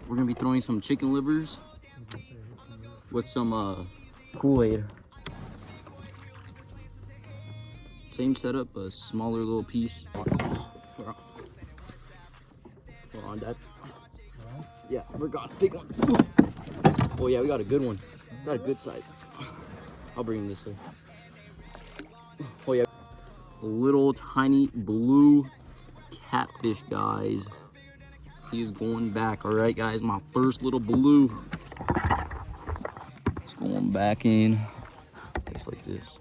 We're gonna be throwing some chicken livers with some Kool-Aid. Same setup, but a smaller little piece. Hold on, Dad. Yeah, we're got a big one. Oh yeah, we got a good one. Got a good size. I'll bring him this way. Oh yeah, a little tiny blue catfish, guys. He's going back. All right, guys, my first little blue. It's going back in. Just like this.